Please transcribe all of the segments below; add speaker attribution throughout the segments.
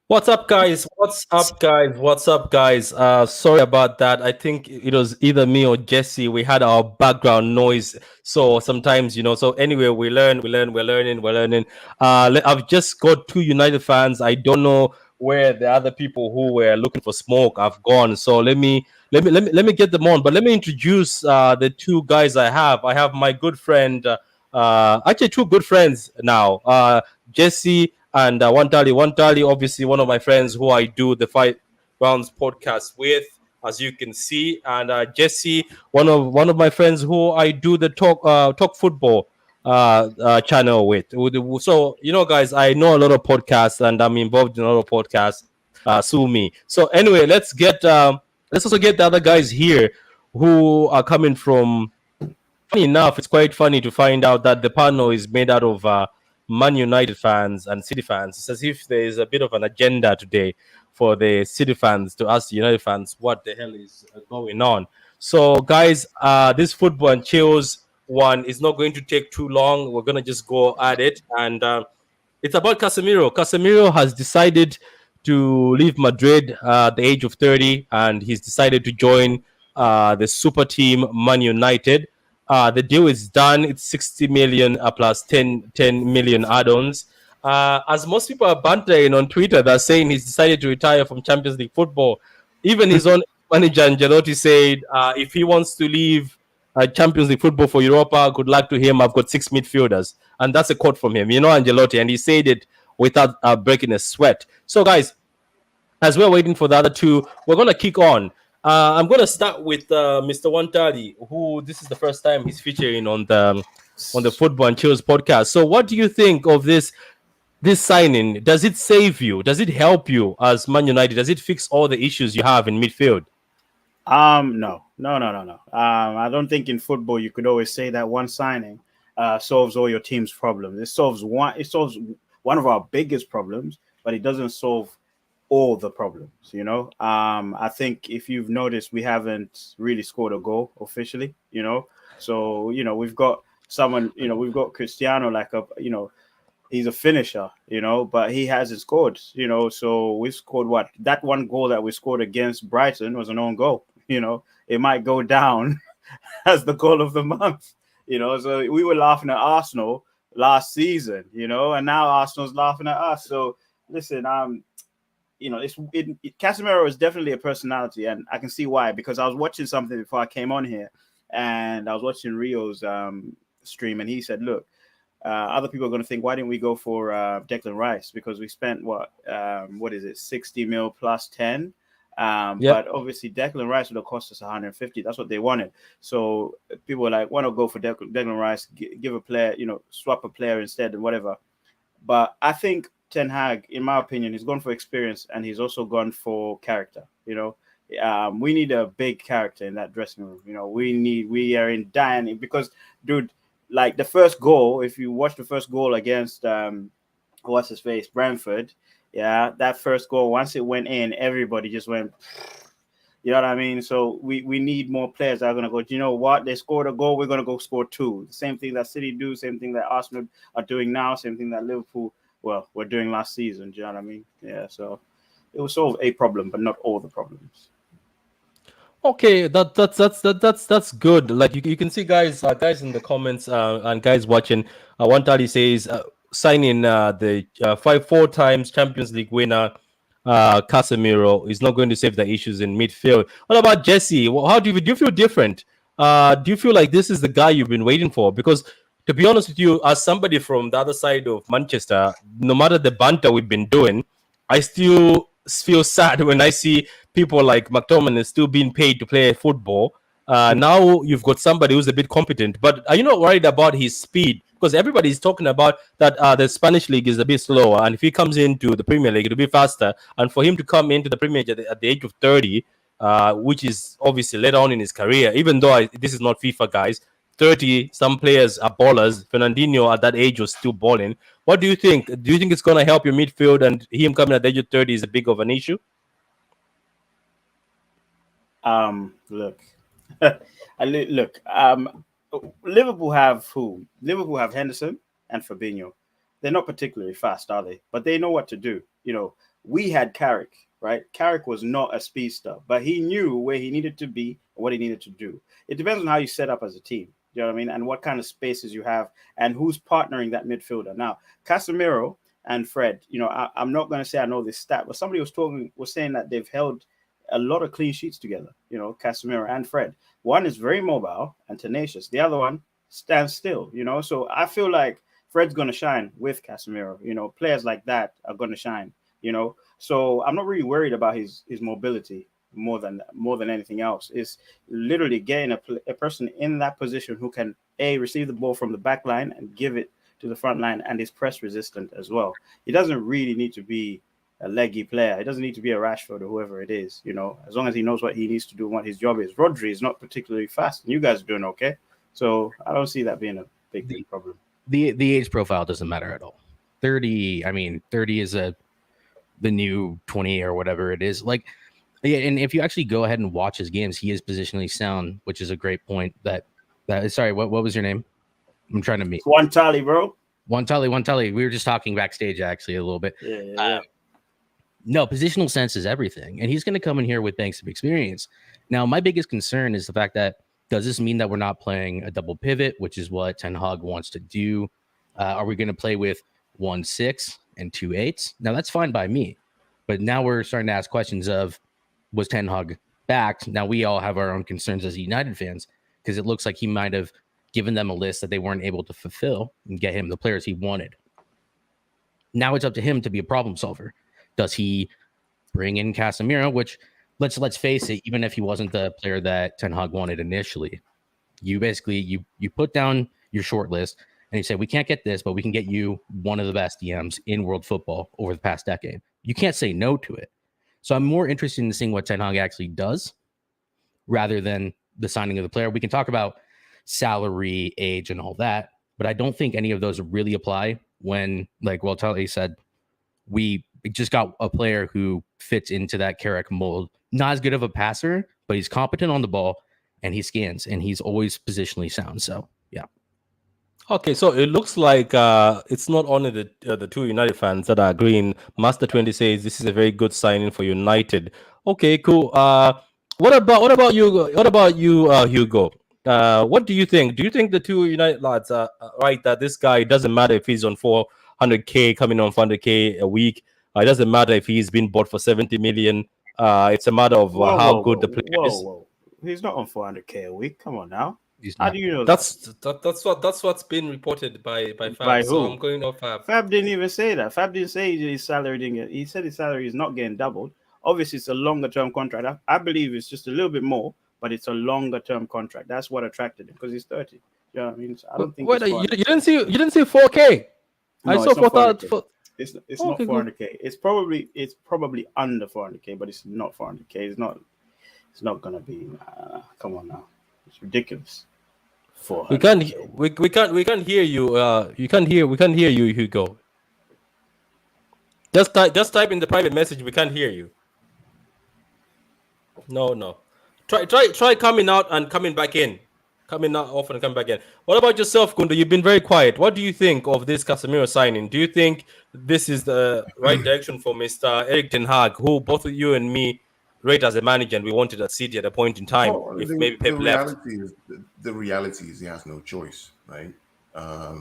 Speaker 1: What's up, guys? What's up, guys? What's up, guys? Sorry about that. I think it was either me or Jesse. We had our background noise, so sometimes, So anyway, we're learning. I've just got two United fans. I don't know where the other people who were looking for smoke have gone. So let me get them on. But let me introduce the two guys I have. I have my good friend, actually two good friends now. Jesse and Wantali. Wantali, obviously, one of my friends who I do the Five Rounds podcast with, as you can see, and Jesse, one of my friends who I do the talk football channel with. So guys, I know a lot of podcasts and I'm involved in a lot of podcasts. Sue me. So anyway, let's also get the other guys here who are coming from. Funny enough, it's quite funny to find out that the panel is made out of Man United fans and City fans. It's as if there is a bit of an agenda today for the City fans to ask the United fans what the hell is going on. So, guys, this football and chills one is not going to take too long. We're going to just go at it. And it's about Casemiro. Casemiro has decided to leave Madrid at the age of 30, and he's decided to join the super team Man United. The deal is done. It's 60 million plus 10 million add-ons. As most people are bantering on Twitter, they're saying he's decided to retire from Champions League football. Even his own manager Angelotti said if he wants to leave Champions League football for Europa, good luck to him. I've got six midfielders, and that's a quote from him. Angelotti, and he said it without breaking a sweat. So, guys, as we're waiting for the other two, we're gonna kick on. I'm gonna start with Mr. Wantali, who this is the first time he's featuring on the Football and Chills podcast. So, what do you think of this signing? Does it save you? Does it help you as Man United? Does it fix all the issues you have in midfield?
Speaker 2: No. I don't think in football you could always say that one signing solves all your team's problems. It solves one of our biggest problems, but it doesn't solve all the problems. I think if you've noticed, we haven't really scored a goal officially. So we've got someone. We've got Cristiano he's a finisher, but he hasn't scored, so we scored what? That one goal that we scored against Brighton was an own goal, it might go down as the goal of the month, so we were laughing at Arsenal last season, and now Arsenal's laughing at us. So listen, Casemiro is definitely a personality, and I can see why, because I was watching something before I came on here, and I was watching Rio's stream, and he said, look, other people are going to think, why didn't we go for Declan Rice? Because we spent what is it, 60 mil plus 10. But obviously Declan Rice would have cost us 150. That's what they wanted. So people were like, why not go for Declan Rice, give a player, swap a player instead and whatever. But I think Ten Hag, in my opinion, he's gone for experience and he's also gone for character. We need a big character in that dressing room. We are in dying because, dude, like the first goal, if you watch the first goal against what's his face, Brentford, that first goal, once it went in, everybody just went, you know what I mean? So we need more players that are going to go, you know what? They scored a goal, we're going to go score two. The same thing that City do, same thing that Arsenal are doing now, same thing that Liverpool, were doing last season. Do you know what I mean? Yeah, so it will solve a problem, but not all the problems.
Speaker 1: Okay, that's good. Like you can see, guys in the comments and guys watching. One Tali says signing the four times Champions League winner Casemiro is not going to save the issues in midfield. What about Jesse? How do you feel different? Do you feel like this is the guy you've been waiting for? Because to be honest with you, as somebody from the other side of Manchester, no matter the banter we've been doing, I still feel sad when I see people like McTominay is still being paid to play football. Now you've got somebody who's a bit competent, but are you not worried about his speed? Because everybody's talking about that the Spanish league is a bit slower, and if he comes into the Premier League, it'll be faster. And for him to come into the Premier League at the age of 30, which is obviously later on in his career, even though this is not FIFA, guys, 30, some players are ballers. Fernandinho at that age was still balling. What do you think? Do you think it's going to help your midfield, and him coming at the age of 30 is a big of an issue?
Speaker 2: Look, look. Liverpool have who? Liverpool have Henderson and Fabinho. They're not particularly fast, are they? But they know what to do. we had Carrick, right? Carrick was not a speedster, but he knew where he needed to be and what he needed to do. It depends on how you set up as a team. You know what I mean? And what kind of spaces you have and who's partnering that midfielder. Now, Casemiro and Fred, I'm not going to say I know this stat, but somebody was saying that they've held a lot of clean sheets together, Casemiro and Fred. One is very mobile and tenacious. The other one stands still, So I feel like Fred's going to shine with Casemiro. Players like that are going to shine, So I'm not really worried about his mobility more than anything else. It's literally getting a person in that position who can receive the ball from the back line and give it to the front line and is press resistant as well. He doesn't really need to be a leggy player. It doesn't need to be a Rashford or whoever it is, as long as he knows what he needs to do and what his job is. Rodri is not particularly fast, and you guys are doing okay. So I don't see that being a big problem.
Speaker 3: The age profile doesn't matter at all. 30 is the new 20 or whatever it is. Like, yeah, and if you actually go ahead and watch his games, he is positionally sound, which is a great point. Sorry, what was your name? I'm trying to meet.
Speaker 2: One Tally, bro.
Speaker 3: One Tally. We were just talking backstage actually a little bit.
Speaker 2: Yeah.
Speaker 3: No, positional sense is everything. And he's going to come in here with banks of experience. Now, my biggest concern is the fact that, does this mean that we're not playing a double pivot, which is what Ten Hag wants to do? Are we going to play with 1-6 and 2-8s? Now, that's fine by me. But now we're starting to ask questions of, was Ten Hag backed? Now, we all have our own concerns as United fans, because it looks like he might have given them a list that they weren't able to fulfill and get him the players he wanted. Now it's up to him to be a problem solver. Does he bring in Casemiro, which let's face it, even if he wasn't the player that Ten Hag wanted initially, you basically you put down your short list and you say, we can't get this, but we can get you one of the best DMs in world football over the past decade. You can't say no to it. So I'm more interested in seeing what Ten Hag actually does rather than the signing of the player. We can talk about salary, age, and all that, but I don't think any of those really apply when, like Tally said, we just got a player who fits into that Carrick mold. Not as good of a passer, but he's competent on the ball and he scans and he's always positionally sound. So, yeah.
Speaker 1: Okay, so it looks like it's not only the two United fans that are agreeing. Master 20 says this is a very good signing for United. Okay, cool. What about you? What about you, Hugo? What do you think? Do you think the two United lads are right that this guy, doesn't matter if he's on 400k, coming on 400k a week? It doesn't matter if he's been bought for 70 million. It's a matter of how good the player is.
Speaker 2: He's not on 400k a week. Come on now.
Speaker 3: How
Speaker 2: do you know
Speaker 1: that's what's been reported by Fab.
Speaker 2: By
Speaker 1: so
Speaker 2: who?
Speaker 1: I'm going off Fab.
Speaker 2: Fab didn't even say that. Fab didn't say his salary didn't get. He said his salary is not getting doubled. Obviously, it's a longer term contract. I believe it's just a little bit more, but it's a longer term contract. That's what attracted him because he's 30. You know what I mean? So I don't think.
Speaker 1: Wait, you didn't see 4K.
Speaker 2: No,
Speaker 1: I saw 4,000.
Speaker 2: It's not 400k. It's probably under 400k, but it's not 400k. It's not gonna be. Come on now, it's ridiculous.
Speaker 1: We can't hear you. We can't hear you, Hugo. Just type in the private message. We can't hear you. No. Try coming out and coming back in. Coming out off and coming back in. What about yourself, Kundo? You've been very quiet. What do you think of this Casemiro signing? Do you think this is the right direction for Mr. Erik ten Hag, who both of you and me rate as a manager, and we wanted at City at a point in time? If maybe Pep left.
Speaker 4: The reality is he has no choice, right? I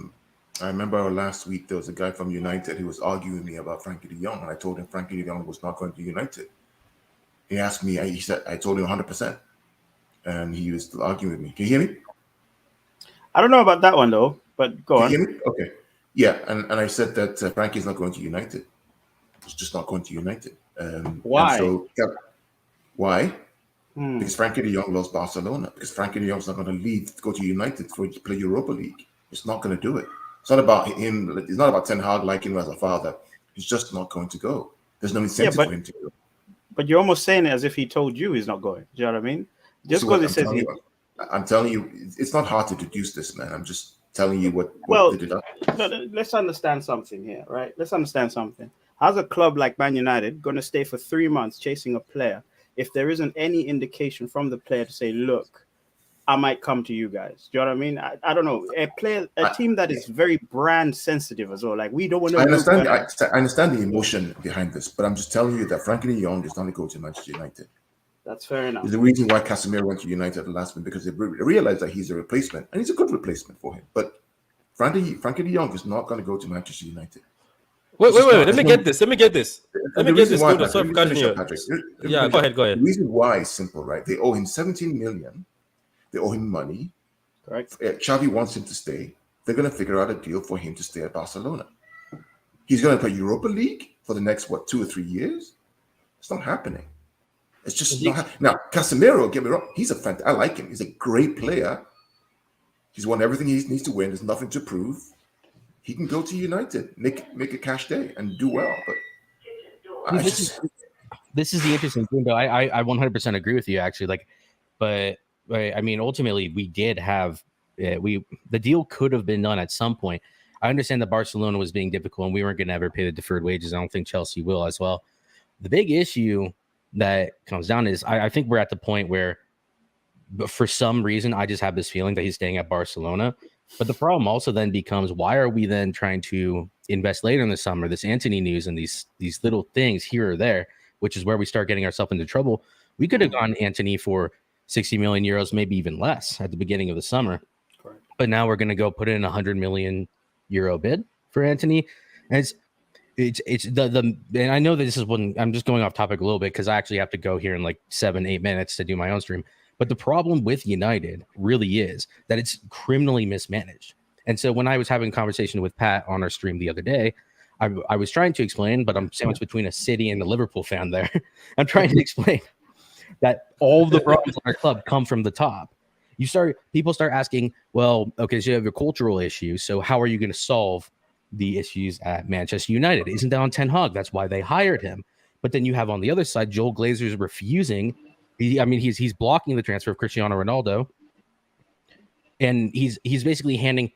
Speaker 4: remember last week there was a guy from United who was arguing with me about Frankie de Jong, and I told him Frankie de Jong was not going to United. He asked me, he said, I told him 100%. And he was still arguing with me. Can you hear me?
Speaker 2: I don't know about that one, though, but go on.
Speaker 4: Can you hear me? Okay. Yeah, and I said that Frankie's not going to United. He's just not going to United.
Speaker 2: Why?
Speaker 4: Why? Because Frankie de Jong loves Barcelona. Because Frankie de Jong's not going to leave to go to United to play Europa League. He's not going to do it. It's not about him. It's not about Ten Hag liking him as a father. He's just not going to go. There's no incentive for him to go.
Speaker 2: But you're almost saying it as if he told you he's not going. Do you know what I mean? Just because it says
Speaker 4: I'm telling you, it's not hard to deduce this, man. I'm just telling you what
Speaker 2: let's understand something here, right? Let's understand something. How's a club like Man United going to stay for 3 months chasing a player if there isn't any indication from the player to say, look, I might come to you guys. Do you know what I mean? I don't know. A team that is very brand sensitive as well. Like, we don't want to.
Speaker 4: I understand. I understand the emotion behind this, but I'm just telling you that Frankie de Jong is not going to go to Manchester United.
Speaker 2: That's fair enough.
Speaker 4: It's the reason why Casemiro went to United at the last minute, because they realized that he's a replacement, and he's a good replacement for him. But Frankie de Jong is not going to go to Manchester United.
Speaker 1: Wait. Let me get this. Let me get this.
Speaker 4: Patrick.
Speaker 1: Yeah, go ahead.
Speaker 4: The reason why is simple, right? They owe him 17 million. They owe him money.
Speaker 2: Correct.
Speaker 4: Xavi wants him to stay. They're going to figure out a deal for him to stay at Barcelona. He's going to play Europa League for the next 2 or 3 years. It's not happening. It's just not now. Casemiro, get me wrong, I like him. He's a great player. He's won everything he needs to win. There's nothing to prove. He can go to United, make a cash day, and do well. But
Speaker 3: this is the interesting thing, though. I 100% agree with you, actually. But I mean, ultimately, we did have the deal could have been done at some point. I understand that Barcelona was being difficult, and we weren't going to ever pay the deferred wages. I don't think Chelsea will as well. The big issue that comes down is I think we're at the point where, but for some reason, I just have this feeling that he's staying at Barcelona. But the problem also then becomes, why are we then trying to invest later in the summer, this Antony news and these little things here or there, which is where we start getting ourselves into trouble. We could have gone Antony for 60 million euros, maybe even less at the beginning of the summer.
Speaker 2: Correct.
Speaker 3: But now we're going to go put in a 100 million euro bid for Antony. And it's the and I know that this is one, I'm just going off topic a little bit because I actually have to go here in like 7-8 minutes to do my own stream. But the problem with United really is that it's criminally mismanaged. And so when I was having a conversation with Pat on our stream the other day, I was trying to explain, but I'm sandwiched between a City and a Liverpool fan there. I'm trying to explain that all of the problems in our club come from the top. People start asking, well, okay, so you have your cultural issues. So how are you going to solve the issues at Manchester United? Isn't that on Ten Hag? That's why they hired him. But then you have on the other side, Joel Glazer's refusing. He's blocking the transfer of Cristiano Ronaldo, and he's basically handing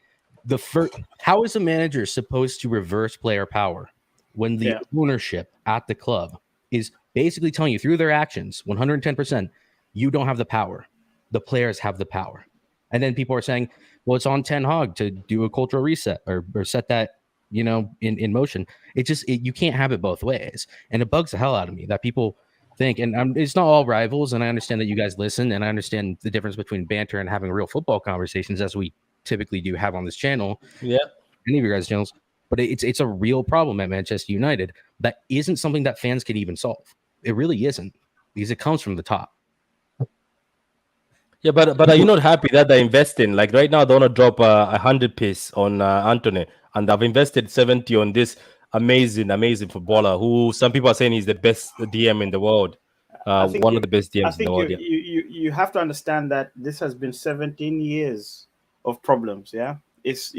Speaker 3: the first. How is a manager supposed to reverse player power when the ownership at the club is basically telling you through their actions, 110%, you don't have the power. The players have the power, and then people are saying, well, it's on Ten Hag to do a cultural reset or set that in motion. You can't have it both ways, and it bugs the hell out of me that people think, and it's not all rivals, and I understand that you guys listen, and I understand the difference between banter and having real football conversations, as we typically do have on this channel.
Speaker 1: Yeah,
Speaker 3: any of your guys' channels, but it's a real problem at Manchester United that isn't something that fans can even solve. It really isn't, because it comes from the top.
Speaker 1: Yeah, but are you not happy that they're investing? Like right now, they want to drop 100 piece on Antony, and I've invested 70 on this amazing footballer who some people are saying he's the best DM in the world. One of the best DMs in the world.
Speaker 2: You have to understand that this has been 17 years of problems. Yeah, it's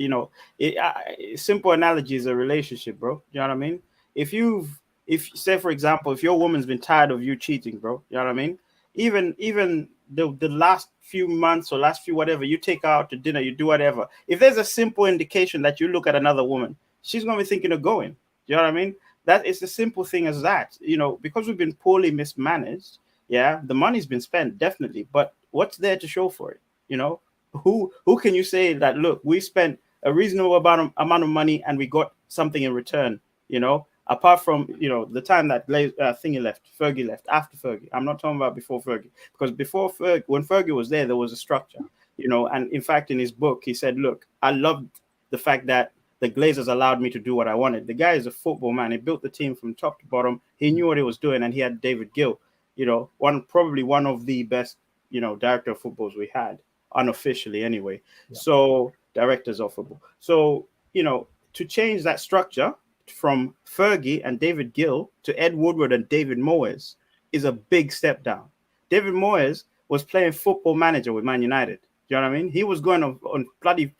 Speaker 2: simple analogy is a relationship, bro. You know what I mean? If say for example, if your woman's been tired of you cheating, bro, you know what I mean? Even the last few months or last few whatever, you take her out to dinner, you do whatever. If there's a simple indication that you look at another woman, she's gonna be thinking of going. You know what I mean? That is the simple thing as that, because we've been poorly mismanaged. Yeah, the money's been spent, definitely, but what's there to show for it? Who can you say that, look, we spent a reasonable amount of money and we got something in return, apart from, the time that Fergie left, after Fergie. I'm not talking about before Fergie, because when Fergie was there was a structure, and in fact, in his book, he said, look, I loved the fact that the Glazers allowed me to do what I wanted. The guy is a football man. He built the team from top to bottom. He knew what he was doing, and he had David Gill, probably one of the best, director of footballs we had, unofficially anyway. Yeah. So directors of football. So, to change that structure from Fergie and David Gill to Ed Woodward and David Moyes is a big step down. David Moyes was playing Football Manager with Man United. Do you know what I mean? He was going on bloody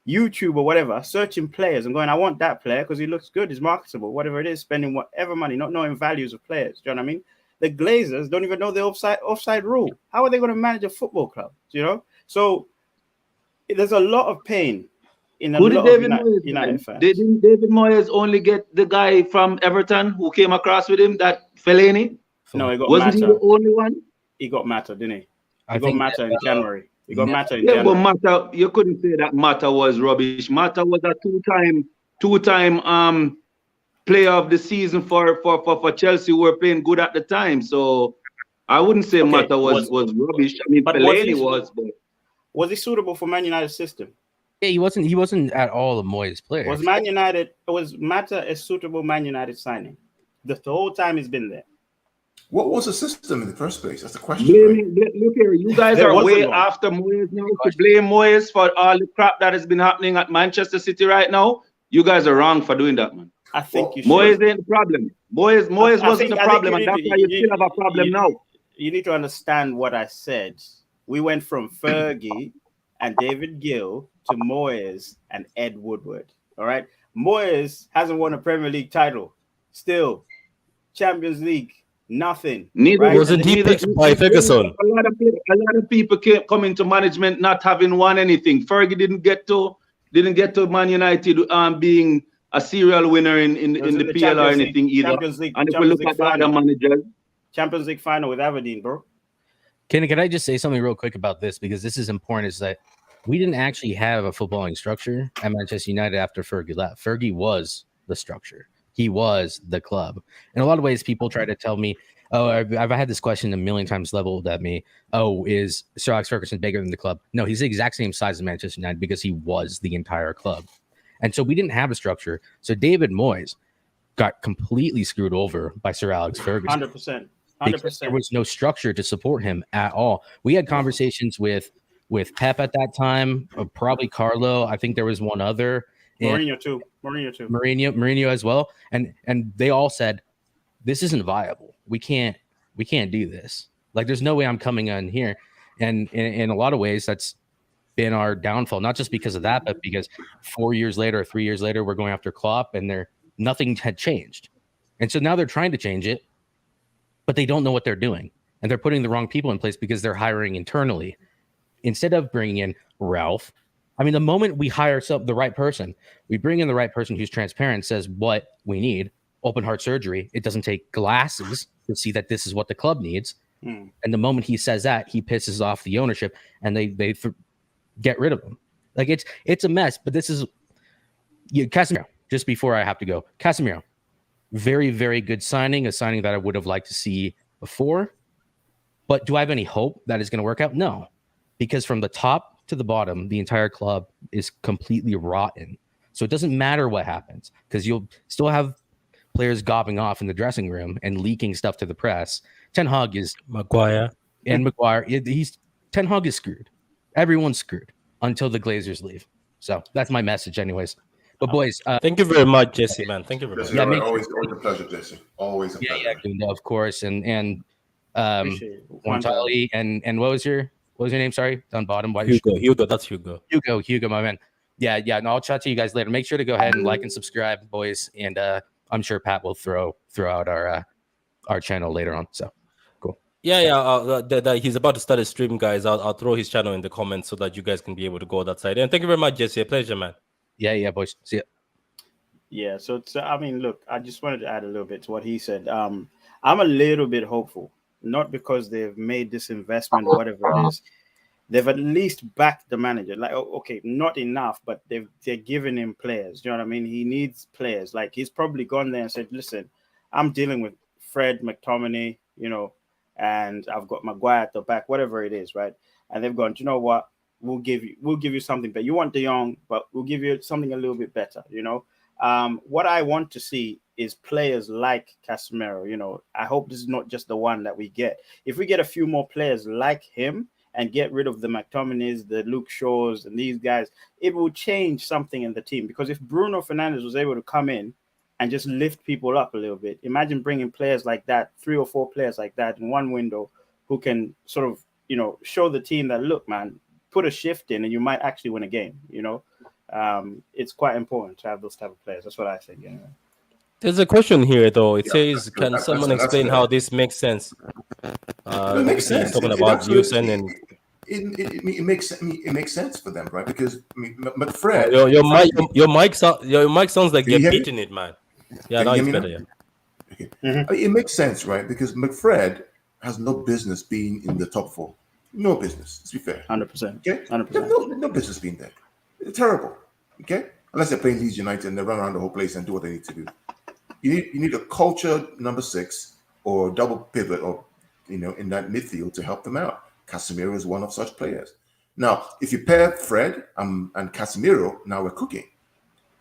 Speaker 2: YouTube or whatever, searching players and going, I want that player because he looks good, he's marketable, whatever it is, spending whatever money, not knowing values of players. Do you know what I mean? The Glazers don't even know the offside rule. How are they going to manage a football club? So there's a lot of pain in a lot of United fans.
Speaker 5: Didn't David Moyes only get the guy from Everton who came across with him, that Fellaini?
Speaker 2: No, he got
Speaker 5: Wasn't
Speaker 2: Mata.
Speaker 5: he the only one?
Speaker 2: He got Mata, didn't he? He got Mata in January. You got Mata in
Speaker 5: Yeah, but
Speaker 2: January.
Speaker 5: Mata, you couldn't say that Mata was rubbish. Mata was a two-time player of the season for Chelsea. Who were playing good at the time, so I wouldn't say
Speaker 2: Okay,
Speaker 5: Mata was rubbish. I mean,
Speaker 2: but
Speaker 5: Fellaini was, but
Speaker 2: was he suitable for Man United's system?
Speaker 3: Yeah, he wasn't at all a Moyes player.
Speaker 2: Was Mata a suitable Man United signing? The whole time he's been there.
Speaker 4: What was the system in the first place? That's the question, right?
Speaker 5: look here, you guys
Speaker 2: There
Speaker 5: are
Speaker 2: wasn't
Speaker 5: way
Speaker 2: one.
Speaker 5: after Moyes now to blame Moyes for all the crap that has been happening at Manchester City right now. You guys are wrong for doing that, man.
Speaker 2: I think
Speaker 4: Well,
Speaker 2: you should.
Speaker 5: Moyes ain't the problem. Moyes wasn't the problem, and that's why you still have a problem now.
Speaker 2: You need to understand what I said. We went from Fergie and David Gill to Moyes and Ed Woodward. All right. Moyes hasn't won a Premier League title. Still, Champions League, nothing.
Speaker 5: Neither
Speaker 2: right?
Speaker 1: Wasn't he picked by Ferguson?
Speaker 5: A lot of people come into management not having won anything. Fergie didn't get to Man United being a serial winner in the PL or anything either. And if we look at the other managers,
Speaker 2: Champions League final with Aberdeen, bro.
Speaker 3: Can I just say something real quick about this, because this is important, is that we didn't actually have a footballing structure at Manchester United after Fergie left. Fergie was the structure. He was the club. In a lot of ways, people try to tell me, oh, I've had this question a million times leveled at me. Oh, is Sir Alex Ferguson bigger than the club? No, he's the exact same size as Manchester United because he was the entire club. And so we didn't have a structure. So David Moyes got completely screwed over by Sir Alex Ferguson.
Speaker 2: 100%.
Speaker 3: Because there was no structure to support him at all. We had conversations with Pep at that time, probably Carlo. I think there was one other.
Speaker 2: Mourinho too.
Speaker 3: Mourinho as well. And they all said, this isn't viable. We can't do this. Like, there's no way I'm coming on here. And in a lot of ways, that's been our downfall, not just because of that, but because 4 years later or 3 years later, we're going after Klopp and nothing had changed. And so now they're trying to change it, but they don't know what they're doing. And they're putting the wrong people in place because they're hiring internally instead of bringing in Ralph. I mean, the moment we hire the right person, we bring in the right person who's transparent, says what we need, open heart surgery. It doesn't take glasses to see that this is what the club needs. And the moment he says that, he pisses off the ownership and they get rid of him. Like, it's a mess. But this is Casemiro. Just before I have to go, Casemiro, very, very good signing, a signing that I would have liked to see before. But do I have any hope that it's going to work out? No, because from the top to the bottom, the entire club is completely rotten. So it doesn't matter what happens, because you'll still have players gobbing off in the dressing room and leaking stuff to the press. Ten Hag is
Speaker 1: Maguire.
Speaker 3: Ten Hag is screwed. Everyone's screwed until the Glazers leave. So that's my message, anyways. But boys,
Speaker 1: thank you very much, Jesse, man. Thank you very much.
Speaker 4: Jesse, always a pleasure, Jesse. Always a pleasure.
Speaker 3: Yeah, of course. And Montali and what was your name? Sorry, down bottom.
Speaker 1: Hugo. That's Hugo.
Speaker 3: Hugo, my man. Yeah. No, I'll chat to you guys later. Make sure to go ahead and like and subscribe, boys. And I'm sure Pat will throw out our channel later on. So cool.
Speaker 1: Yeah. He's about to start a stream, guys. I'll throw his channel in the comments so that you guys can be able to go that side. And thank you very much, Jesse. A pleasure, man.
Speaker 3: Yeah, boys. See ya.
Speaker 2: Yeah, so I mean, look, I just wanted to add a little bit to what he said. I'm a little bit hopeful, not because they've made this investment or whatever it is. They've at least backed the manager. Like, okay, not enough, but they're giving him players. You know what I mean? He needs players. Like, he's probably gone there and said, listen, I'm dealing with Fred, McTominay, and I've got Maguire at the back, whatever it is, right? And they've gone, you know what? We'll give you something better. You want De Jong, but we'll give you something a little bit better, What I want to see is players like Casemiro. I hope this is not just the one that we get. If we get a few more players like him and get rid of the McTominays, the Luke Shaws, and these guys, it will change something in the team. Because if Bruno Fernandes was able to come in and just lift people up a little bit, imagine bringing players like that, 3 or 4 players like that in one window who can sort of, show the team that, look, man, put a shift in and you might actually win a game, It's quite important to have those type of players. That's what I think.
Speaker 1: There's a question here, though. It says, can someone explain how this makes sense?
Speaker 4: It makes sense.
Speaker 1: Talking about Houston and
Speaker 4: it makes sense for them, right? Because but Fred,
Speaker 1: your mic sounds like you're beating it, man. Yeah, now it's better. Yeah.
Speaker 4: Okay. It makes sense, right? Because McFred has no business being in the top 4. No business. Let's be fair.
Speaker 2: 100%.
Speaker 4: Okay?
Speaker 2: 100%.
Speaker 4: No business being there. It's terrible. Okay? Unless they're playing Leeds United and they run around the whole place and do what they need to do. You need a cultured number 6 or double pivot or in that midfield to help them out. Casemiro is one of such players. Now, if you pair Fred and Casemiro, now we're cooking.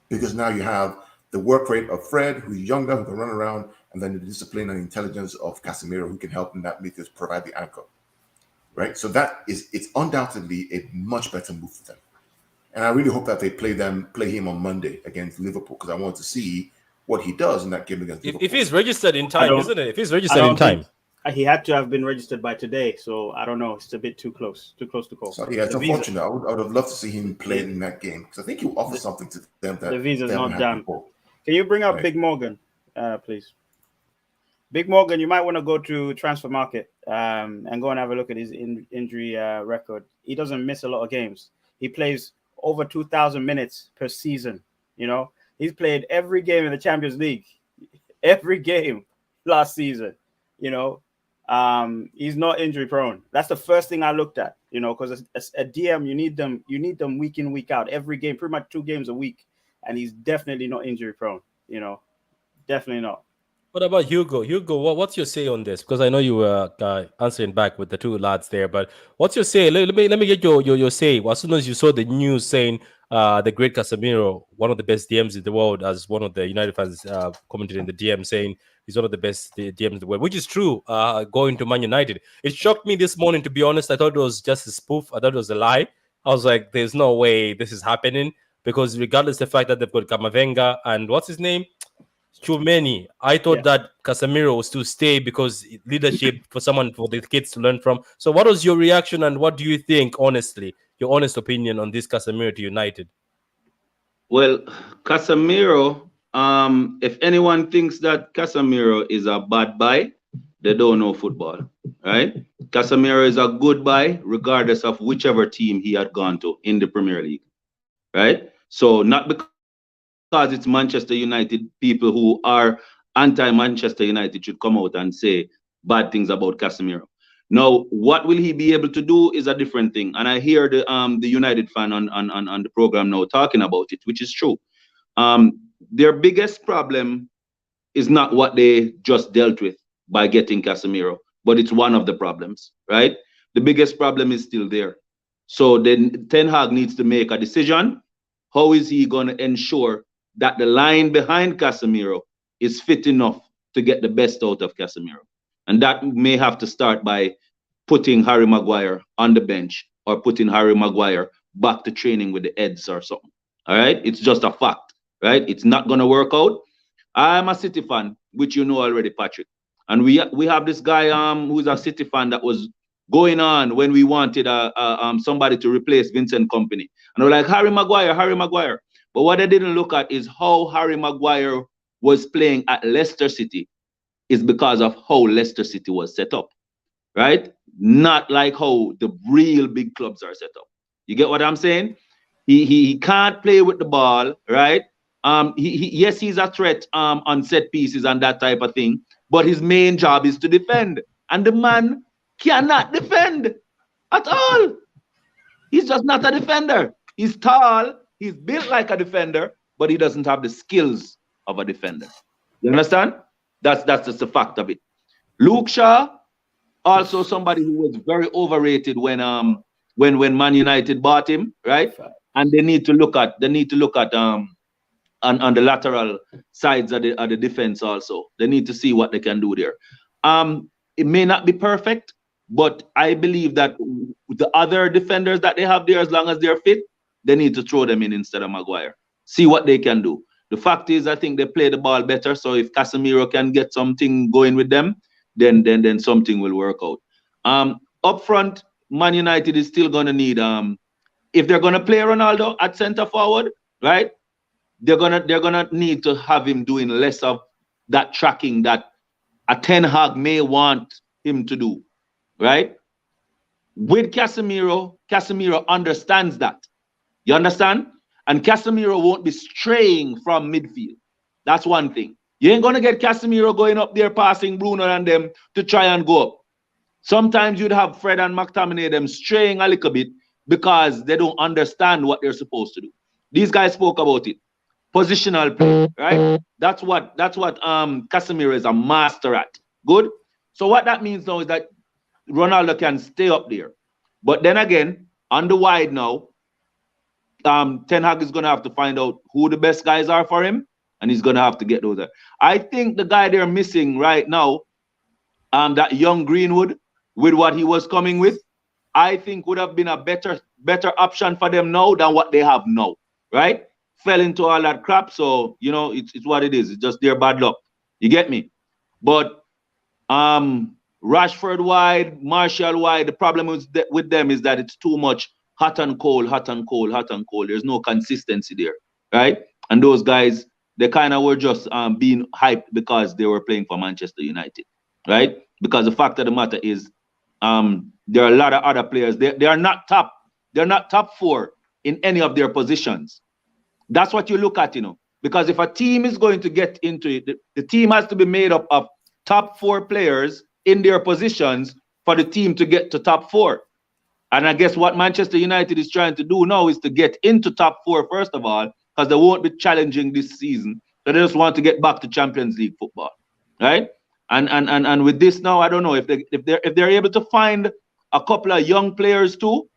Speaker 4: Because now you have the work rate of Fred, who's younger, who can run around, and then the discipline and intelligence of Casemiro, who can help in that midfield provide the anchor. Right? So it's undoubtedly a much better move for them. And I really hope that they play him on Monday against Liverpool, because I want to see what he does in that game against Liverpool.
Speaker 1: If he's registered in time, isn't it? If he's registered in time.
Speaker 2: He had to have been registered by today, so I don't know. It's a bit too close to call.
Speaker 4: So, yeah, it's unfortunate. I would have loved to see him play in that game, because I think he'll offer something to them that
Speaker 2: the visa's not done.
Speaker 4: Before.
Speaker 2: Can you bring up Big Morgan, please? Big Morgan, you might want to go to Transfer Market and go and have a look at his injury record. He doesn't miss a lot of games. He plays over 2,000 minutes per season. He's played every game in the Champions League, every game last season. He's not injury prone. That's the first thing I looked at, because a DM, you need them week in, week out, every game, pretty much 2 games a week. And he's definitely not injury prone, definitely not.
Speaker 1: What about Hugo? Hugo, what's your say on this? Because I know you were answering back with the 2 lads there, but what's your say? Let me get your say. As soon as you saw the news saying the great Casemiro, one of the best DMs in the world, as one of the United fans commented in the DM saying he's one of the best DMs in the world, which is true, going to Man United. It shocked me this morning, to be honest. I thought it was just a spoof. I thought it was a lie. I was like, there's no way this is happening, because regardless of the fact that they've got Camavinga and what's his name? Chumeni. I thought that Casemiro was to stay because leadership for the kids to learn from. So what was your reaction, and what do you think, honestly, your honest opinion on this Casemiro to United?
Speaker 5: Well, Casemiro, if anyone thinks that Casemiro is a bad buy, they don't know football, right? Casemiro is a good buy regardless of whichever team he had gone to in the Premier League, right? So not because it's Manchester United, people who are anti-Manchester United should come out and say bad things about Casemiro. Now, what will he be able to do is a different thing. And I hear the United fan on the program now talking about it, which is true. Their biggest problem is not what they just dealt with by getting Casemiro, but it's one of the problems, right? The biggest problem is still there. So then Ten Hag needs to make a decision. How is he going to ensure that the line behind Casemiro is fit enough to get the best out of Casemiro? And that may have to start by putting Harry Maguire on the bench or putting Harry Maguire back to training with the Eds or something. All right? It's just a fact, right? It's not going to work out. I'm a City fan, which you know already, Patrick. And we have this guy who's a City fan that was going on when we wanted somebody to replace Vincent Kompany. And we're like, Harry Maguire, Harry Maguire. But what I didn't look at is how Harry Maguire was playing at Leicester City is because of how Leicester City was set up, right? Not like how the real big clubs are set up. You get what I'm saying? He can't play with the ball, right? Yes, he's a threat on set pieces and that type of thing, but his main job is to defend. And the man cannot defend at all. He's just not a defender. He's tall. He's built like a defender, but he doesn't have the skills of a defender. You understand? That's just the fact of it. Luke Shaw, also somebody who was very overrated when Man United bought him, right? And they need to look at on the lateral sides of the defense also. They need to see what they can do there. It may not be perfect, but I believe that the other defenders that they have there, as long as they're fit, they need to throw them in instead of Maguire. See what they can do. The fact is, I think they play the ball better. So if Casemiro can get something going with them, then something will work out. Up front, Man United is still going to need, if they're going to play Ronaldo at center forward, right? They're gonna need to have him doing less of that tracking that a Ten Hag may want him to do, right? With Casemiro understands that. You understand? And Casemiro won't be straying from midfield. That's one thing. You ain't gonna get Casemiro going up there passing Bruno and them to try and go up. Sometimes you'd have Fred and McTominay them straying a little bit because they don't understand what they're supposed to do. These guys spoke about it. Positional play, right? That's what Casemiro is a master at. Good. So what that means now is that Ronaldo can stay up there. But then again, on the wide now, Ten Hag is gonna have to find out who the best guys are for him, and he's gonna have to get those there. I think the guy they're missing right now, that young Greenwood, with what he was coming with, I think would have been a better option for them now than what they have now, right? Fell into all that crap, so you know it's what it is. It's just their bad luck. You get me? But Rashford wide, Martial wide. The problem with them is that it's too much hot and cold, hot and cold, hot and cold. There's no consistency there, right? And those guys, they kind of were just being hyped because they were playing for Manchester United, right? Because the fact of the matter is, there are a lot of other players. They are not top. They're not top 4 in any of their positions. That's what you look at, you know. Because if a team is going to get into it, the team has to be made up of top 4 players in their positions for the team to get to top 4. And I guess what Manchester United is trying to do now is to get into top 4 first of all, because they won't be challenging this season. So they just want to get back to Champions League football, right? And with this now, I don't know if they're able to find a couple of young players too.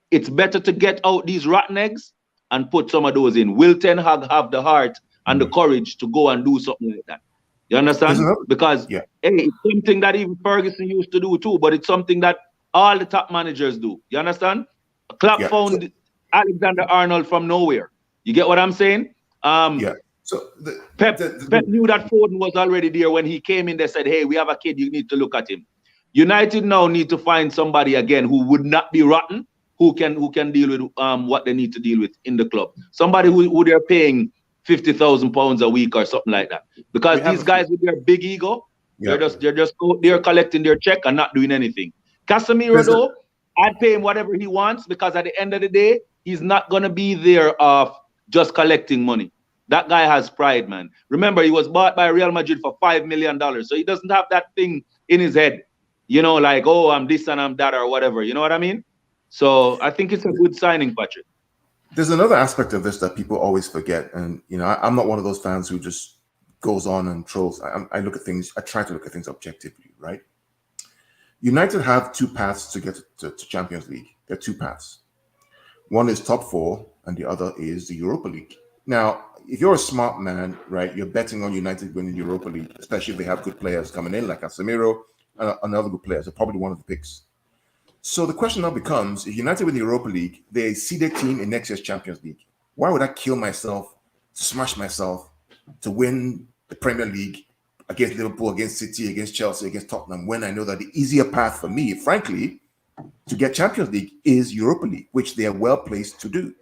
Speaker 5: It's better to get out these rotten eggs and put some of those in. Will Ten Hag have the heart and the courage to go and do something like that? You understand? Because hey, it's something that even Ferguson used to do too, but it's something that all the top managers do. You understand? Klopp found Alexander-Arnold from nowhere. You get what I'm saying?
Speaker 4: So
Speaker 5: Pep knew that Foden was already there when he came in. They said, "Hey, we have a kid. You need to look at him." United now need to find somebody again who would not be rotten, who can deal with what they need to deal with in the club. Somebody who they're paying £50,000 a week or something like that. Because these guys with their big ego, they're collecting their check and not doing anything. Casemiro though, I'd pay him whatever he wants because at the end of the day, he's not gonna be there just collecting money. That guy has pride, man. Remember, he was bought by Real Madrid for $5 million. So he doesn't have that thing in his head, you know, like, oh, I'm this and I'm that or whatever. You know what I mean? So I think it's a good signing, Patrick.
Speaker 4: There's another aspect of this that people always forget. And, you know, I'm not one of those fans who just goes on and trolls. I look at things, I try to look at things objectively, right? United have 2 paths to get to Champions League. There are 2 paths. One is top 4 and the other is the Europa League. Now, if you're a smart man, right, you're betting on United winning the Europa League, especially if they have good players coming in like Casemiro and other good players. They're probably one of the picks. So the question now becomes, if United win the Europa League, they see their team in next year's Champions League. Why would I kill myself, smash myself to win the Premier League against Liverpool, against City, against Chelsea, against Tottenham, when I know that the easier path for me, frankly, to get Champions League is Europa League, which they are well placed to do.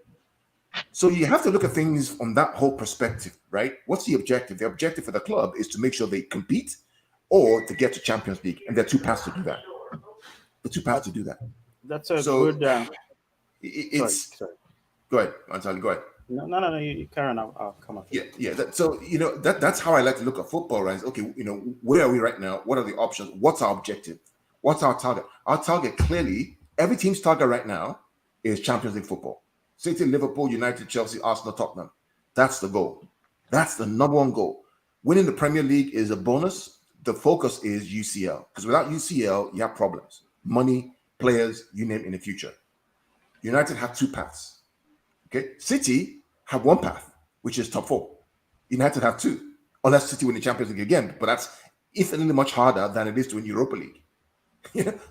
Speaker 4: So you have to look at things from that whole perspective, right? What's the objective? The objective for the club is to make sure they compete or to get to Champions League. And there are 2 paths to do that. The 2 paths to do that.
Speaker 2: That's a good...
Speaker 4: Sorry. Go ahead, Anthony, go ahead.
Speaker 2: No, you carry on. I'll come up.
Speaker 4: Yeah. So, you know, that's how I like to look at football, right? Okay, you know, where are we right now? What are the options? What's our objective? What's our target? Our target, clearly, every team's target right now is Champions League football. City, Liverpool, United, Chelsea, Arsenal, Tottenham. That's the goal. That's the number 1 goal. Winning the Premier League is a bonus. The focus is UCL. Because without UCL, you have problems. Money, players, you name it in the future. United have 2 paths. Okay? City have 1 path, which is top 4. United have 2. Unless City win the Champions League again. But that's infinitely much harder than it is to win Europa League.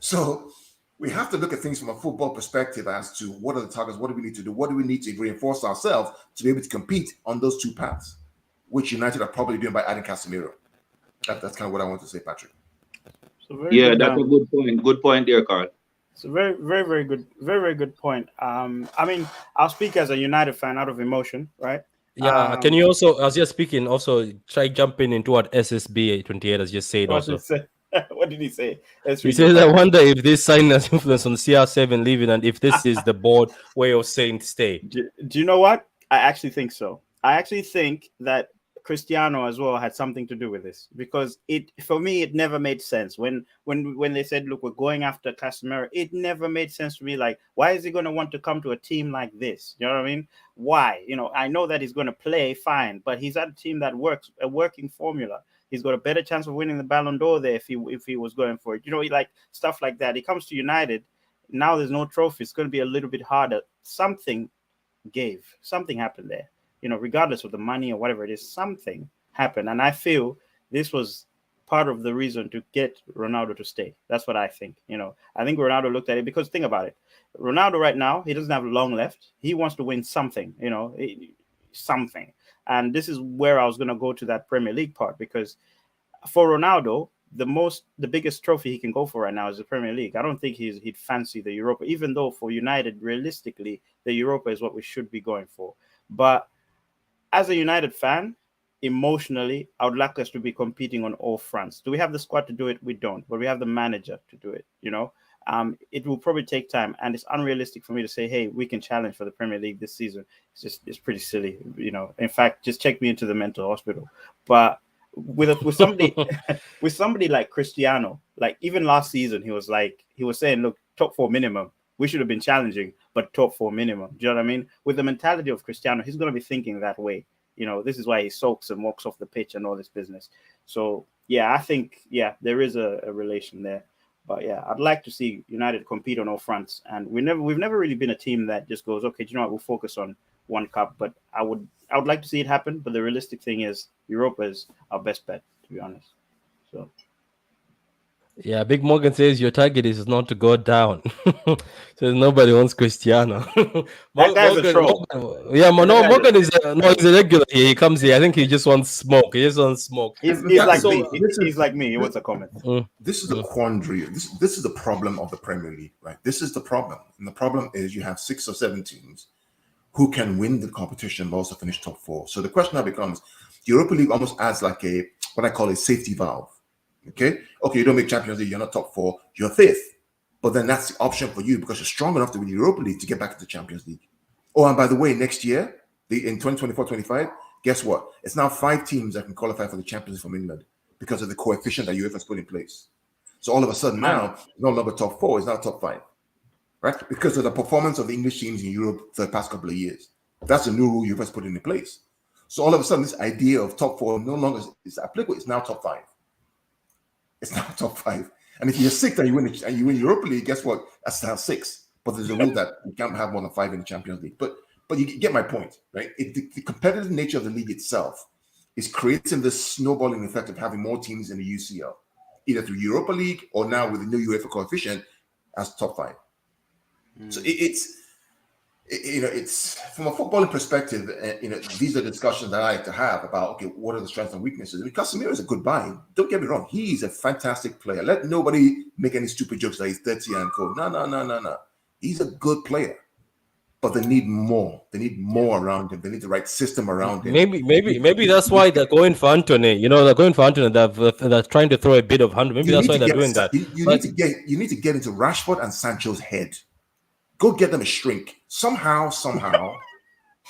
Speaker 4: So we have to look at things from a football perspective as to what are the targets, what do we need to do, what do we need to reinforce ourselves to be able to compete on those 2 paths, which United are probably doing by adding Casemiro. That's kind of what I want to say, Patrick.
Speaker 2: So
Speaker 5: that's a good point. Good point there, Carl.
Speaker 2: It's a very, very, very good, very, very good point. I mean, I'll speak as a United fan out of emotion, right?
Speaker 1: Yeah. Can you also, as you're speaking, also try jumping into what SSB 28 has just said also?
Speaker 2: What did he say?
Speaker 1: He says, I wonder if this sign has influence on CR7 leaving and if this is the board way of saying stay.
Speaker 2: Do you know what? I actually think so. I actually think that Cristiano as well had something to do with this, because for me it never made sense when they said, look, we're going after Casemiro. It never made sense to me. Like, why is he going to want to come to a team like this? You know what I mean? Why? You know, I know that he's going to play fine, but he's at a team that works, a working formula. He's got a better chance of winning the Ballon d'Or there if he was going for it. You know, like stuff like that. He comes to United, now there's no trophy. It's going to be a little bit harder. Something happened there. You know, regardless of the money or whatever it is, something happened. And I feel this was part of the reason to get Ronaldo to stay. That's what I think. You know, I think Ronaldo looked at it, because think about it. Ronaldo right now, he doesn't have long left. He wants to win something, you know, something. And this is where I was going to go to that Premier League part, because for Ronaldo, the biggest trophy he can go for right now is the Premier League. I don't think he'd fancy the Europa, even though for United, realistically, the Europa is what we should be going for. But as a United fan, emotionally, I would like us to be competing on all fronts. Do we have the squad to do it? We don't, but we have the manager to do it. You know, it will probably take time, and it's unrealistic for me to say, hey, we can challenge for the Premier League this season. It's pretty silly. You know, in fact, just check me into the mental hospital. But with somebody with somebody like Cristiano, like even last season, he was saying, look, top 4 minimum. We should have been challenging, but top 4 minimum. Do you know what I mean? With the mentality of Cristiano, he's going to be thinking that way. You know, this is why he sulks and walks off the pitch and all this business. So, yeah, I think, there is a relation there. But, yeah, I'd like to see United compete on all fronts. And we've never really been a team that just goes, okay, do you know what, we'll focus on one cup. But I would like to see it happen. But the realistic thing is Europa is our best bet, to be honest. So.
Speaker 1: Yeah, Big Morgan says your target is not to go down. Says nobody wants Cristiano.
Speaker 2: That guy's a troll.
Speaker 1: Morgan is he's a regular here. He comes here. I think he just wants smoke. He's
Speaker 2: like me. He's like me. He wants a comment.
Speaker 4: This is the quandary. This is the problem of the Premier League, right? This is the problem. And the problem is you have 6 or 7 teams who can win the competition but also finish top 4. So the question now becomes, the Europa League almost adds like what I call a safety valve. Okay, you don't make Champions League, you're not top 4, you're 5th. But then that's the option for you because you're strong enough to win the Europa League to get back to the Champions League. Oh, and by the way, next year, in 2024-25, guess what? It's now 5 teams that can qualify for the Champions League from England because of the coefficient that UEFA's put in place. So all of a sudden now, it's no longer top 4, it's now top 5. Right? Because of the performance of the English teams in Europe for the past couple of years. That's a new rule UEFA's put in place. So all of a sudden, this idea of top 4 no longer is applicable, it's now top 5. It's now top 5. And if you're 6th and you win Europa League, guess what? That's now 6. But there's a rule that you can't have more than 5 in the Champions League. But you get my point, right? The competitive nature of the league itself is creating this snowballing effect of having more teams in the UCL, either through Europa League or now with the new UEFA coefficient as top 5. So it's from a footballing perspective, these are discussions that I like to have about, okay, what are the strengths and weaknesses? I mean, Casemiro is a good buy. Don't get me wrong. He's a fantastic player. Let nobody make any stupid jokes that he's 30 and cool. No. He's a good player. But they need more. They need more around him. They need the right system around him.
Speaker 1: Maybe that's why they're going for Anthony. You know, they're going for Anthony. They're trying to throw a bit of 100. Maybe that's why they're doing that.
Speaker 4: You need to get into Rashford and Sancho's head. Go get them a shrink. Somehow.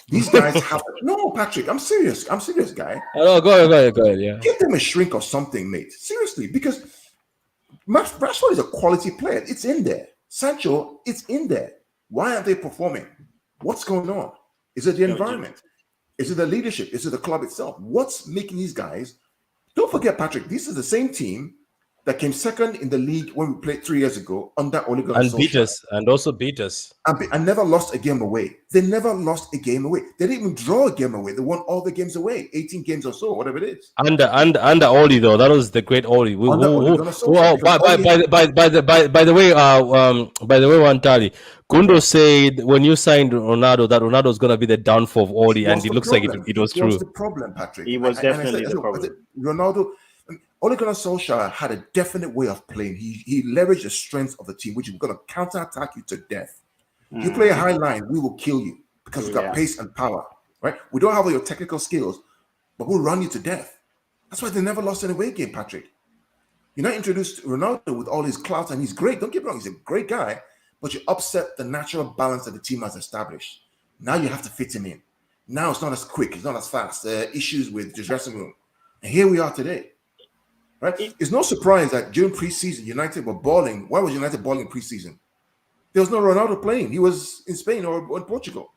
Speaker 4: These guys have to... No, Patrick, I'm serious, guy.
Speaker 1: Oh, go ahead, yeah.
Speaker 4: Give them a shrink or something, mate. Seriously, because Rashford is a quality player. It's in there. Sancho, it's in there. Why aren't they performing? What's going on? Is it the environment? Is it the leadership? Is it the club itself? What's making these guys... Don't forget, Patrick, this is the same team that came second in the league when we played 3 years ago under Ole Gunnar Solskjaer.
Speaker 1: And also beat us.
Speaker 4: And never lost a game away. They never lost a game away. They didn't even draw a game away. They won all the games away, 18 games or so, whatever it is.
Speaker 1: Under Ole, though, that was the great Ole. By the way, Wantali, Kundo said when you signed Ronaldo that Ronaldo is going to be the downfall of Ole, and it looks like it was true.
Speaker 4: He was the problem, Patrick.
Speaker 2: He was definitely the problem.
Speaker 4: Ronaldo. Ole Gunnar Solskjaer had a definite way of playing. He leveraged the strength of the team, which is going to counterattack you to death. You play a high line, we will kill you because we've got pace and power, right? We don't have all your technical skills, but we'll run you to death. That's why they never lost an away game, Patrick. You now introduced Ronaldo with all his clout, and he's great. Don't get me wrong, he's a great guy, but you upset the natural balance that the team has established. Now you have to fit him in. Now it's not as quick, it's not as fast. Issues with the dressing room. And here we are today. Right? It's no surprise that during preseason, United were balling. Why was United balling preseason? There was no Ronaldo playing. He was in Spain or in Portugal.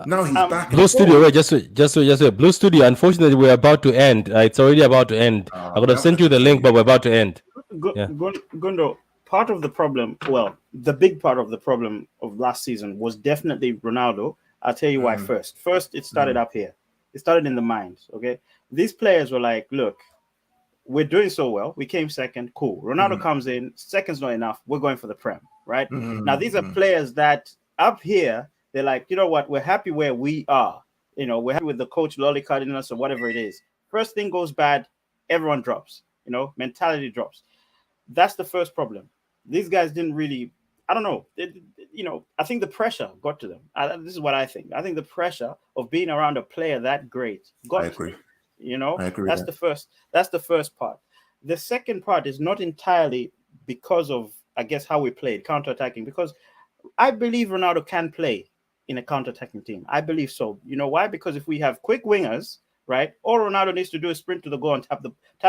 Speaker 4: Now he's back.
Speaker 1: Blue Studio, wait, just wait. Blue Studio, unfortunately, we're about to end. It's already about to end. I would have sent you the link, but we're about to end.
Speaker 2: Gundo, part of the problem, well, the big part of the problem of last season was definitely Ronaldo. I'll tell you why first. First, it started up here. It started in the minds, okay? These players were like, look, we're doing so well. We came second. Cool. Ronaldo comes in. Second's not enough. We're going for the Prem, right? Now, these are players that up here, they're like, you know what? We're happy where we are. You know, we're happy with the coach lollycutting us or whatever it is. First thing goes bad, everyone drops. You know, mentality drops. That's the first problem. These guys didn't really, I don't know. I think the pressure got to them. This is what I think. I think the pressure of being around a player that great got to them. You know, that's the first part. The second part is not entirely because of, I guess, how we played counter-attacking, because I believe Ronaldo can play in a counter-attacking team. I believe so. You know why? Because if we have quick wingers, right, all Ronaldo needs to do is sprint to the goal and tap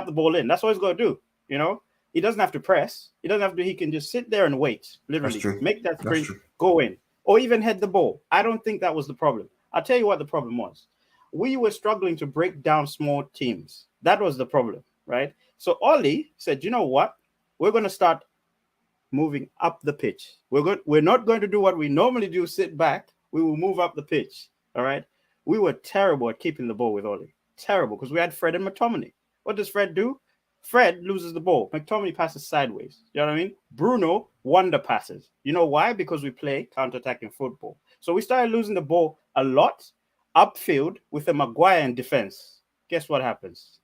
Speaker 2: the ball in. That's all he's got to do. You know, he doesn't have to press. He doesn't have to. He can just sit there and wait. Literally, make that sprint, go in, or even head the ball. I don't think that was the problem. I'll tell you what the problem was. We were struggling to break down small teams. That was the problem, right? So Oli said, you know what? We're going to start moving up the pitch. We're not going to do what we normally do, sit back. We will move up the pitch, all right? We were terrible at keeping the ball with Oli. Terrible, because we had Fred and McTominay. What does Fred do? Fred loses the ball. McTominay passes sideways. You know what I mean? Bruno wonder passes. You know why? Because we play counter-attacking football. So we started losing the ball a lot upfield with a Maguire in defense. Guess what happens?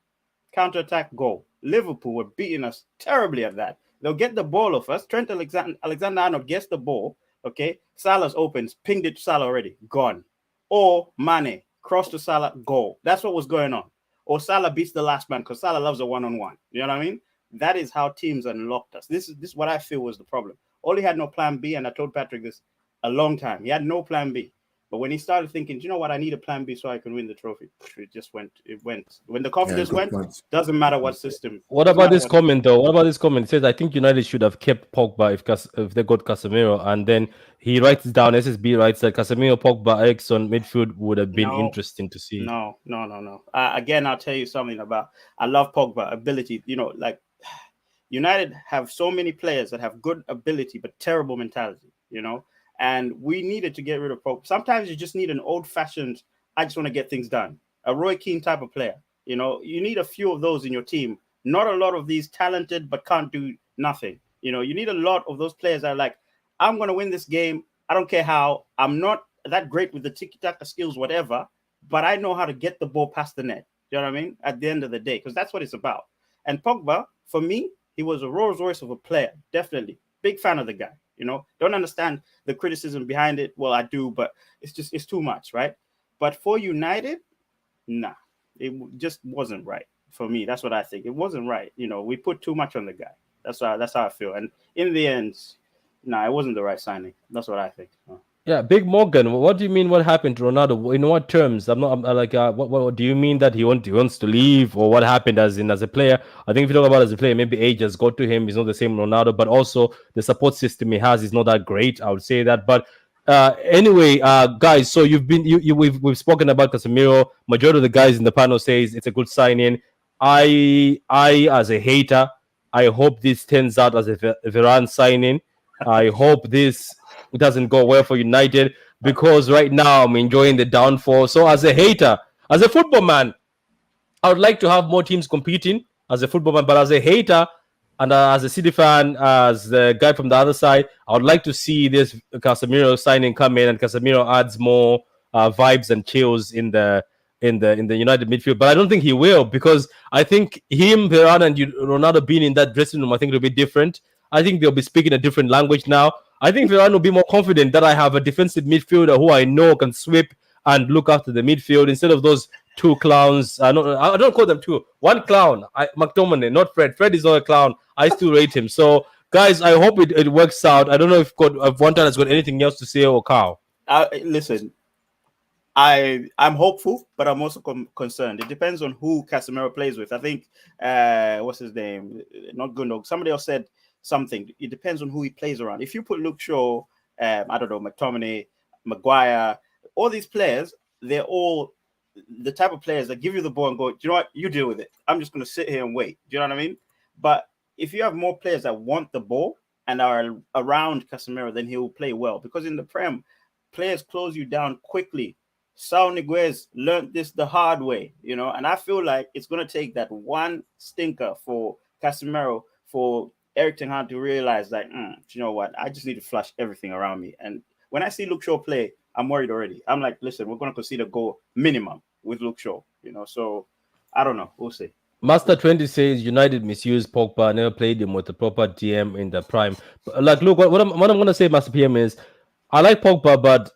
Speaker 2: Counter-attack goal. Liverpool were beating us terribly at that. They'll get the ball off us. Trent Alexander-Arnold gets the ball. Okay, Salah's opens, pinged it to Salah already, gone. Or Mane, cross to Salah, goal. That's what was going on. Or Salah beats the last man because Salah loves a one-on-one. You know what I mean? That is how teams unlocked us. This is what I feel was the problem. Oli had no plan B, and I told Patrick this a long time. He had no plan B. But when he started thinking, you know what, I need a plan B so I can win the trophy, it just went. It went. When the confidence went, doesn't matter what system.
Speaker 1: What about this comment, though? What about this comment? It says, I think United should have kept Pogba if they got Casemiro. And then he writes down, SSB writes that Casemiro, Pogba, Eriksson, midfield would have been interesting to see.
Speaker 2: No. Again, I'll tell you something about, I love Pogba ability. You know, like United have so many players that have good ability, but terrible mentality, you know? And we needed to get rid of Pogba. Sometimes you just need an old-fashioned, I just want to get things done. A Roy Keane type of player. You know, you need a few of those in your team. Not a lot of these talented but can't do nothing. You know, you need a lot of those players that are like, I'm going to win this game. I don't care how. I'm not that great with the tiki-taka skills, whatever, but I know how to get the ball past the net. You know what I mean? At the end of the day, because that's what it's about. And Pogba, for me, he was a Rolls Royce of a player. Definitely. Big fan of the guy. You know, don't understand the criticism behind it. Well, I do, but it's too much, right? But for United, nah, it just wasn't right for me. That's what I think. It wasn't right. You know, we put too much on the guy. That's how I feel. And in the end, nah, it wasn't the right signing. That's what I think.
Speaker 1: Yeah, Big Morgan. What do you mean? What happened to Ronaldo? In what terms? I'm like. What do you mean that he wants to leave, or what happened as a player? I think if you talk about as a player, maybe age has got to him. He's not the same Ronaldo, but also the support system he has is not that great. I would say that. But anyway, guys. So we've spoken about Casemiro. Majority of the guys in the panel says it's a good signing. I as a hater, I hope this turns out as a Varane signing. I hope this doesn't go well for United, because right now I'm enjoying the downfall. So as a hater, as a football man, I would like to have more teams competing as a football man, but as a hater and as a City fan, as the guy from the other side, I would like to see this Casemiro signing come in, and Casemiro adds more vibes and chills in the United midfield. But I don't think he will, because I think him, Varane, and Ronaldo being in that dressing room, I think it'll be different. I think they'll be speaking a different language now. I think Varane will be more confident that I have a defensive midfielder who I know can sweep and look after the midfield, instead of those two clowns. I don't call them two. One clown, McTominay, not Fred. Fred is not a clown. I still rate him. So, guys, I hope it works out. I don't know if Wantan has got anything else to say, or Carl.
Speaker 2: Listen, I'm hopeful, but I'm also concerned. It depends on who Casemiro plays with. I think what's his name? Not Gundog. Somebody else said something. It depends on who he plays around. If you put Luke Shaw, I don't know, McTominay, Maguire, all these players, they're all the type of players that give you the ball and go, do you know what? You deal with it. I'm just going to sit here and wait. Do you know what I mean? But if you have more players that want the ball and are around Casemiro, then he will play well. Because in the Prem, players close you down quickly. Saul Niguez learned this the hard way, and I feel like it's going to take that one stinker for Casemiro, for Eric Ten Hag to realize that, you know what? I just need to flush everything around me. And when I see Luke Shaw play, I'm worried already. I'm like, listen, we're going to concede a goal minimum with Luke Shaw, so I don't know. We'll see.
Speaker 1: Master 20 says United misused Pogba, never played him with the proper DM in the prime. Like, look, what I'm going to say, Master PM, is I like Pogba, but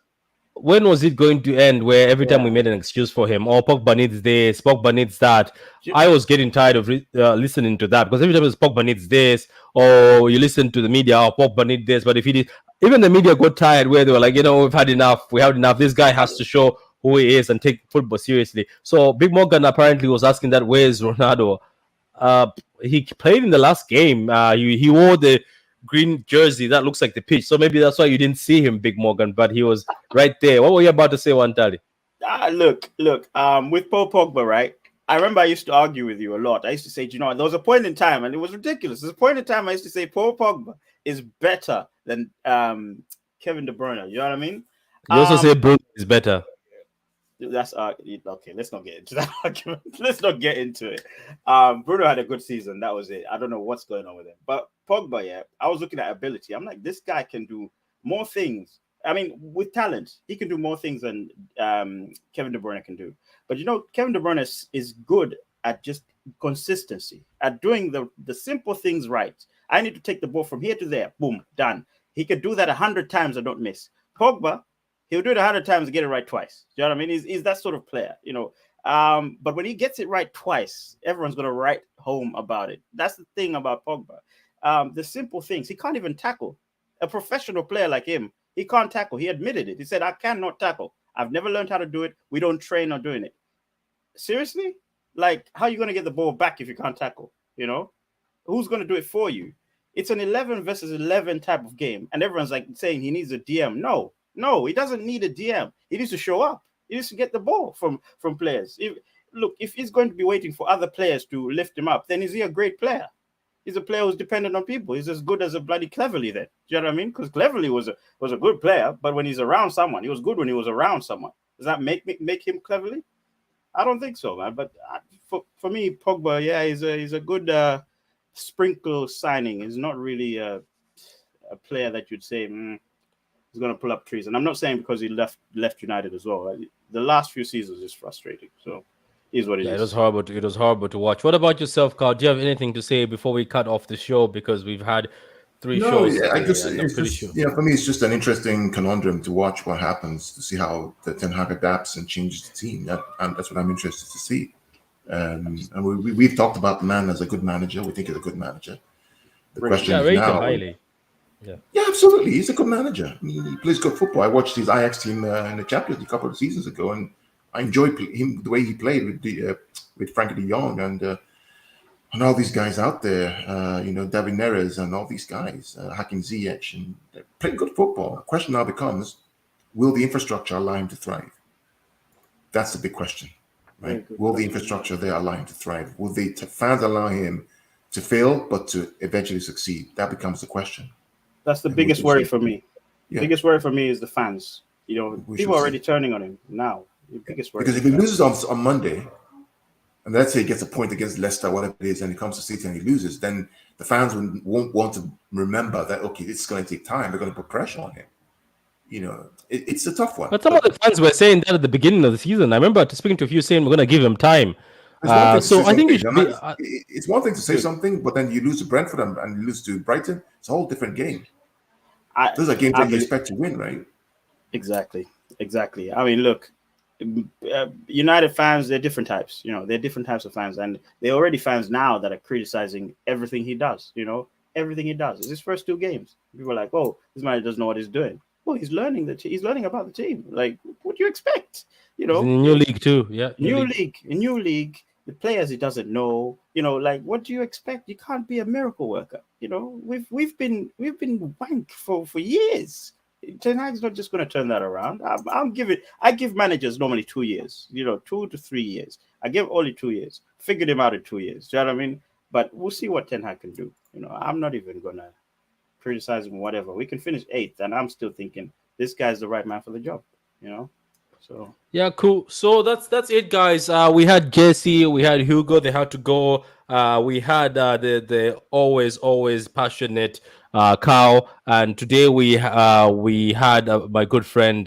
Speaker 1: when was it going to end where every time we made an excuse for him, Pogba needs this, Pogba needs that? I was getting tired of listening to that, because every time it's Pogba needs this, or you listen to the media, Pogba needs this. But if he did, even the media got tired where they were like, we've had enough. We have enough. This guy has to show who he is and take football seriously. So Big Morgan apparently was asking that, where's Ronaldo? He played in the last game. He wore the green jersey that looks like the pitch, so maybe that's why you didn't see him, Big Morgan, but he was right there. What were you about to say, Wantali?
Speaker 2: Look, with Paul Pogba, right? I remember I used to argue with you a lot. I used to say, there was a point in time, and it was ridiculous. There's a point in time I used to say Paul Pogba is better than Kevin De Bruyne. You know what I mean?
Speaker 1: You also say Bruno is better.
Speaker 2: That's okay. Let's not get into that argument. Let's not get into it. Bruno had a good season. That was it. I don't know what's going on with him. But Pogba, I was looking at ability. I'm like, this guy can do more things. I mean, with talent, he can do more things than Kevin De Bruyne can do. But Kevin De Bruyne is good at just consistency, at doing the simple things right. I need to take the ball from here to there. Boom, done. He could do that 100 times and don't miss. Pogba, he'll do it 100 times and get it right twice. Do you know what I mean? He's that sort of player, But when he gets it right twice, everyone's going to write home about it. That's the thing about Pogba. The simple things. He can't even tackle. A professional player like him, he can't tackle. He admitted it. He said, I cannot tackle. I've never learned how to do it. We don't train on doing it. Seriously? Like, how are you going to get the ball back if you can't tackle? Who's going to do it for you? It's an 11 versus 11 type of game. And everyone's like saying he needs a DM. No, he doesn't need a DM. He needs to show up. He needs to get the ball from players. If he's going to be waiting for other players to lift him up, then is he a great player? He's a player who's dependent on people. He's as good as a bloody Cleverley then. Do you know what I mean? Because Cleverley was a good player, but when he's around someone, he was good when he was around someone. Does that make him Cleverley? I don't think so, man. But for me, Pogba, he's a good sprinkle signing. He's not really a player that you'd say he's going to pull up trees. And I'm not saying because he left United as well. The last few seasons is frustrating. So is what it is.
Speaker 1: It was horrible to watch. What about yourself, Carl? Do you have anything to say before we cut off the show? Because we've had three shows.
Speaker 4: Yeah, for me, it's just an interesting conundrum to watch what happens, to see how the Ten Hag adapts and changes the team. That's what I'm interested to see. And we've talked about the man as a good manager. We think he's a good manager. The question is now.
Speaker 1: Highly.
Speaker 4: Yeah, absolutely. He's a good manager. He plays good football. I watched his Ajax team in the Champions League a couple of seasons ago, and I enjoyed him the way he played with Frankie de Jong and all these guys out there. David Neres and all these guys, Hakim Ziyech, and they play good football. The question now becomes, will the infrastructure allow him to thrive? That's the big question, right? Will the infrastructure there allow him to thrive? Will the fans allow him to fail but to eventually succeed? That becomes the question.
Speaker 2: That's the biggest worry for me. Yeah. Biggest worry for me is the fans. People are already turning on him now. The biggest worry.
Speaker 4: Because if he loses on Monday, and let's say he gets a point against Leicester, whatever it is, and he comes to City and he loses, then the fans won't want to remember that, okay, it's going to take time. They're going to put pressure on him. It's a tough one.
Speaker 1: But some of the fans were saying that at the beginning of the season. I remember speaking to a few saying we're going to give him time. So I think
Speaker 4: it's one thing to say something, but then you lose to Brentford and you lose to Brighton. It's a whole different game. Those are games that you expect to win, right?
Speaker 2: Exactly. I mean, look, United fans, they're different types. They're different types of fans, and they're already fans now that are criticizing everything he does. Everything he does. It's his first 2 games. People are like, "Oh, this man doesn't know what he's doing." Well, he's learning he's learning about the team. Like, what do you expect? You know,
Speaker 1: in a new league too. Yeah,
Speaker 2: a new league. The players he doesn't know. You know, like what do you expect? You can't be a miracle worker. You know, we've been wank for years. Ten Hag's not just going to turn that around. I give managers normally 2 years. You know, 2 to 3 years. I give only 2 years. Figured him out in 2 years. Do you know what I mean? But we'll see what Ten Hag can do. You know, I'm not even gonna criticize him. Whatever. We can finish 8th, and I'm still thinking this guy's the right man for the job. You know. So
Speaker 1: yeah, cool. So that's it, guys. We had Jesse, we had Hugo. They had to go. We had the always passionate Carl, and today we had my good friend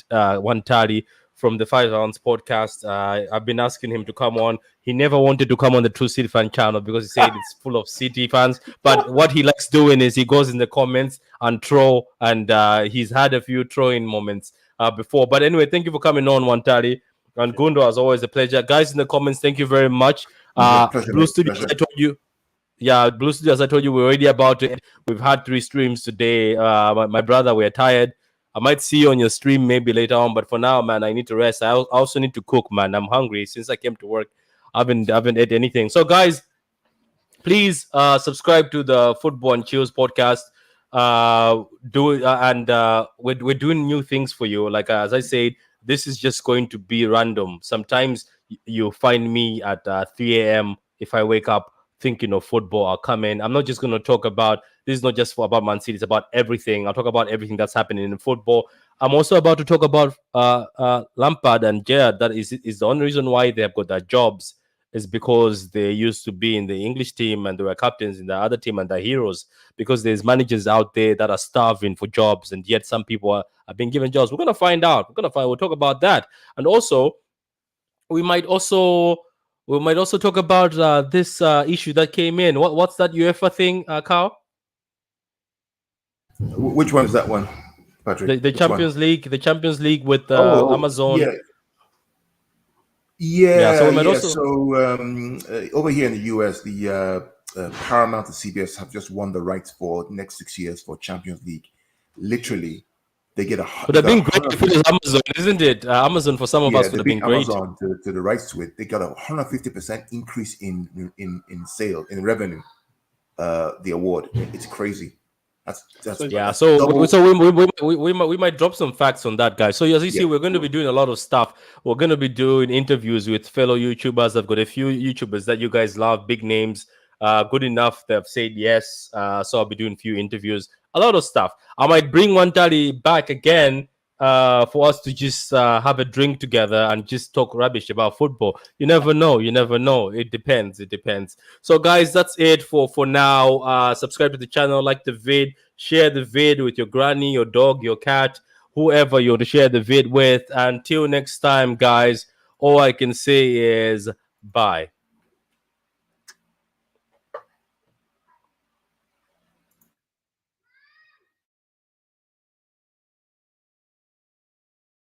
Speaker 1: Wantali from the Five Rounds podcast. I've been asking him to come on. He never wanted to come on the True City Fan channel because he said it's full of City fans. But what he likes doing is he goes in the comments and troll, and he's had a few throwing moments before. But anyway, thank you for coming on, Wantali. And Gundo, as always, a pleasure. Guys in the comments, thank you very much. Blue Studios, I told you. Yeah, Blue Studios, I told you we're already about it. We've had 3 streams today. My brother, we're tired. I might see you on your stream maybe later on, but for now, man, I need to rest. I also need to cook, man. I'm hungry since I came to work. I haven't ate anything. So, guys, please subscribe to the Football and Chillz podcast. We're doing new things for you. Like as I said, this is just going to be random. Sometimes you find me at 3 a.m. if I wake up thinking of football. I'll come in. I'm not just going to talk about this. Is not just about Man City. It's about everything. I'll talk about everything that's happening in football. I'm also about to talk about Lampard and Gerrard. That is the only reason why they have got their jobs is because they used to be in the English team and they were captains in the other team and they're heroes, because there's managers out there that are starving for jobs, and yet some people are being given jobs. We're going to find out. We'll talk about that. And also, we might also talk about this issue that came in. What's that UEFA thing, Carl?
Speaker 4: Which one is that one, Patrick?
Speaker 1: The Champions League. The Champions League with Amazon.
Speaker 4: Yeah. Over here in the US, the Paramount and CBS have just won the rights for the next 6 years for Champions League. Literally, they get a.
Speaker 1: But they've been great if it is Amazon, isn't it? Amazon for some of us would have been great.
Speaker 4: Amazon to the rights to it, they got a 150% increase in sale, in revenue. The award, it's crazy.
Speaker 1: We might drop some facts on that, guys. So as you see, we're going to be doing a lot of stuff. We're going to be doing interviews with fellow YouTubers. I've got a few YouTubers that you guys love, big names, good enough. They've said yes. So I'll be doing a few interviews, a lot of stuff. I might bring Wantali back again for us to just have a drink together and just talk rubbish about football. You never know. It depends. So, guys, that's it for now. Subscribe to the channel, like the vid, share the vid with your granny, your dog, your cat, whoever you want to share the vid with. Until next time, guys, all I can say is bye.